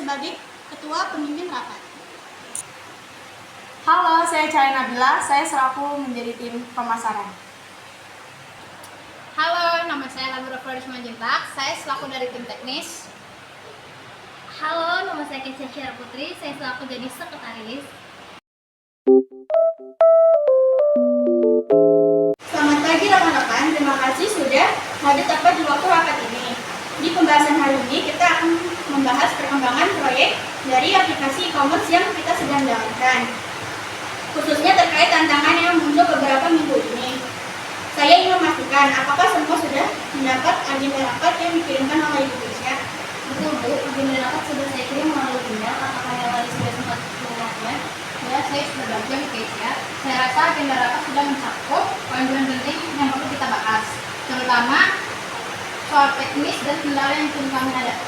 sebagai Ketua Pemimpin Rapat. Halo, saya Cahaya Nabila, saya selaku menjadi tim pemasaran. Halo, nama saya Labora Floris Manjuntak, saya selaku dari tim teknis. Halo, nama saya Kecia Syara Putri, saya selaku jadi sekretaris. Selamat pagi rekan-rekan, terima kasih sudah hadir tepat di waktu rapat ini. Di pembahasan hari ini kita akan membahas perkembangan proyek dari aplikasi e-commerce yang kita sedang jalankan, khususnya terkait tantangan yang muncul beberapa minggu ini. Saya ingin memastikan apakah semua sudah mendapat agenda rapat yang dikirimkan oleh Ibu Kecia. Betul Bu, agenda rapat sudah saya kirim melalui email. Apakah yang lain sudah sempat melihatnya? Ya, saya sudah baca guys ya. Saya rasa agenda rapat sudah mencakup poin-poin penting yang perlu kita bahas, terutama soal teknis dan kendala yang kami hadapi.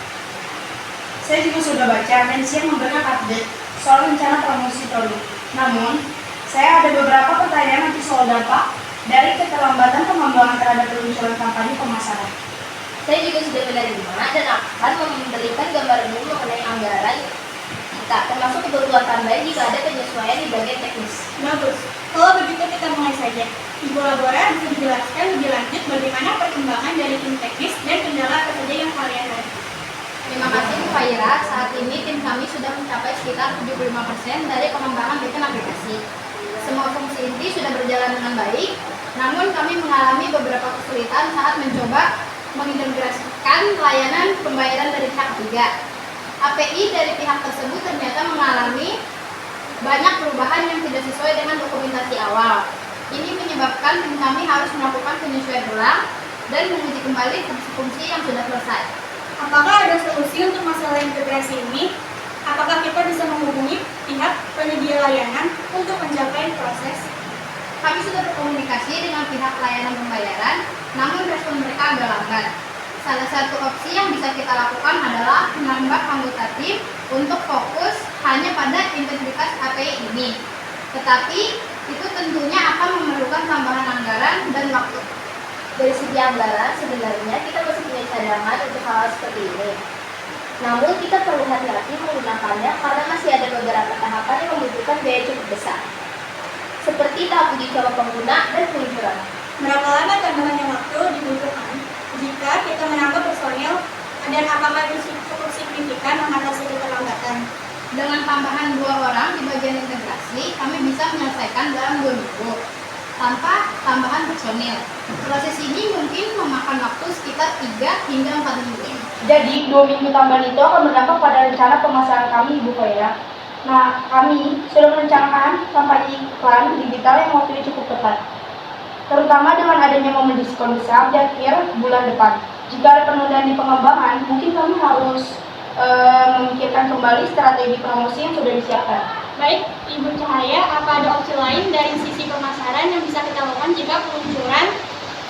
Saya juga sudah baca dan siap memberikan update soal rencana promosi produk. Namun, saya ada beberapa pertanyaan nanti soal dampak dari keterlambatan pengembangan terhadap peluncuran kampanye pemasaran. Saya juga sudah menerima dan akan memberikan gambaran umum mengenai anggaran kita, termasuk kebutuhan tambahan jika ada penyesuaian di bagian teknis. Bagus. Kalau begitu kita mulai saja. Ibu Labora bisa dijelaskan lebih lanjut bagaimana perkembangan dari tim teknis dan kendala apa saja yang kalian hadapi. Terima kasih Bu Faira. Saat ini tim kami sudah mencapai sekitar 75% dari pengembangan bikin aplikasi. Semua fungsi inti sudah berjalan dengan baik, namun kami mengalami beberapa kesulitan saat mencoba mengintegrasikan layanan pembayaran dari pihak ketiga. API dari pihak tersebut ternyata mengalami banyak perubahan yang tidak sesuai dengan dokumentasi awal. Ini menyebabkan tim kami harus melakukan penyesuaian ulang dan menguji kembali fungsi-fungsi yang sudah selesai. Apakah ada solusi untuk masalah integrasi ini? Apakah kita bisa menghubungi pihak penyedia layanan untuk mencapai proses? Kami sudah berkomunikasi dengan pihak layanan pembayaran, namun respon mereka agak lambat. Salah satu opsi yang bisa kita lakukan adalah menambah anggota tim untuk fokus hanya pada integritas API ini. Tetapi itu tentunya akan memerlukan tambahan anggaran dan waktu. Dari segi anggaran, sebenarnya kita masih punya cadangan untuk hal seperti ini. Namun kita perlu hati-hati menggunakannya karena masih ada beberapa tahapan yang membutuhkan biaya cukup besar, seperti tahap uji coba pengguna dan peluncuran. Berapa lama tambahannya waktu dibutuhkan jika kita menambah personil, dan apakah itu cukup signifikan mengatasi keterlambatan? Dengan tambahan 2 orang di bagian integrasi, kami bisa menyelesaikan dalam 2 minggu tanpa tambahan personil. Proses ini mungkin memakan waktu sekitar 3 hingga 4 minggu. Jadi, 2 minggu tambahan itu akan berdampak pada rencana pemasaran kami, Ibu Faira. Nah, kami sudah merencanakan kampanye iklan digital yang waktunya cukup tepat, terutama dengan adanya momen diskon besar di akhir bulan depan. Jika ada penundaan di pengembangan, mungkin kami harus memikirkan kembali strategi promosi yang sudah disiapkan. Baik, Ibu Cahaya, apa ada opsi lain dari sisi pemasaran yang bisa kita lakukan jika peluncuran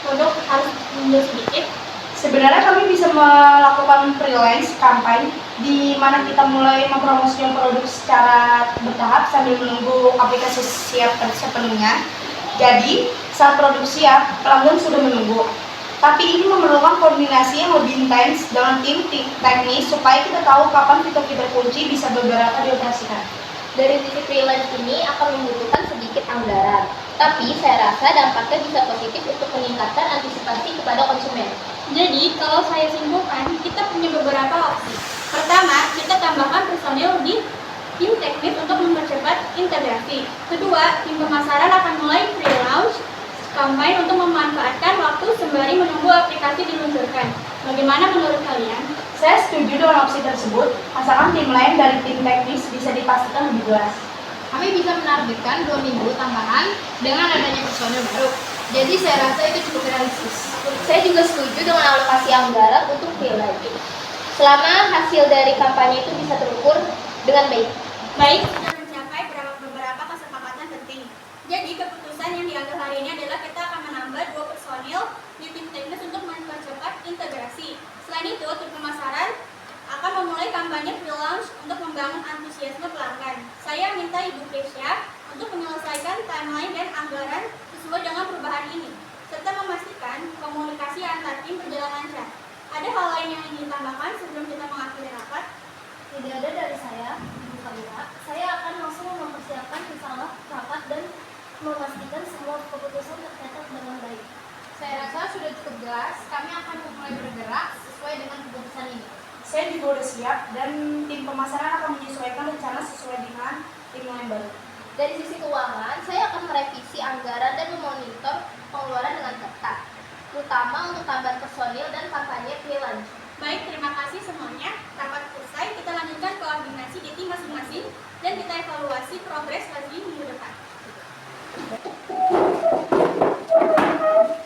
produk harus mundur sedikit? Sebenarnya kami bisa melakukan freelance campaign di mana kita mulai mempromosikan produk secara bertahap sambil menunggu aplikasi siap sepenuhnya. Jadi, saat produk siap, pelanggan sudah menunggu. Tapi ini memerlukan koordinasi yang lebih intens dengan tim teknis supaya kita tahu kapan fitur-fitur kunci bisa beberapa dioperasikan. Dari sisi freelance ini akan membutuhkan sedikit anggaran, tapi saya rasa dampaknya bisa positif untuk meningkatkan antisipasi kepada konsumen. Jadi, kalau saya simpulkan, kita punya beberapa opsi. Pertama, kita tambahkan personil di tim teknis untuk mempercepat integrasi. Kedua, tim pemasaran akan mulai pre-launch campaign untuk memanfaatkan waktu sembari menunggu aplikasi diluncurkan. Bagaimana menurut kalian? Saya setuju dengan opsi tersebut, asalkan tim lain dari tim teknis bisa dipastikan lebih jelas. Kami bisa menargetkan 2 minggu tambahan dengan adanya personil baru. Jadi saya rasa itu cukup realistis. Saya juga setuju dengan alokasi anggaran untuk freelance, selama hasil dari kampanye itu bisa terukur dengan baik. Baik, sudah mencapai beberapa kesepakatan penting. Jadi keputusan yang diambil hari ini adalah kita akan menambah 2 personil di tim teknis untuk mempercepat integrasi. Selain itu, tim pemasaran akan memulai kampanye pre-launch untuk membangun antusiasme pelanggan. Saya minta Ibu Kecia untuk menyelesaikan timeline dan anggaran sesuai dengan perubahan ini, serta memastikan komunikasi antar tim berjalan lancar. Ada hal lain yang ingin ditambahkan sebelum kita mengakhiri rapat? Tidak ada dari saya, Ibu Fahira. Saya akan langsung mempersiapkan risalah, rapat, dan memastikan semua keputusan tercatat dengan baik. Saya rasa sudah cukup jelas, kami akan mulai bergerak sesuai dengan keputusan ini. Saya juga sudah siap dan tim pemasaran akan menyesuaikan rencana sesuai dengan tim yang baru. Dari sisi keuangan, saya akan merevisi anggaran dan memonitor pengeluaran dengan ketat, terutama untuk tambahan personil dan kampanye freelance. Baik, terima kasih semuanya. Rapat selesai, kita lanjutkan koordinasi di tim masing-masing dan kita evaluasi progres lagi minggu depan.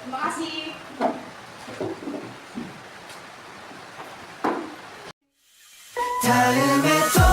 Terima kasih. 다음에 또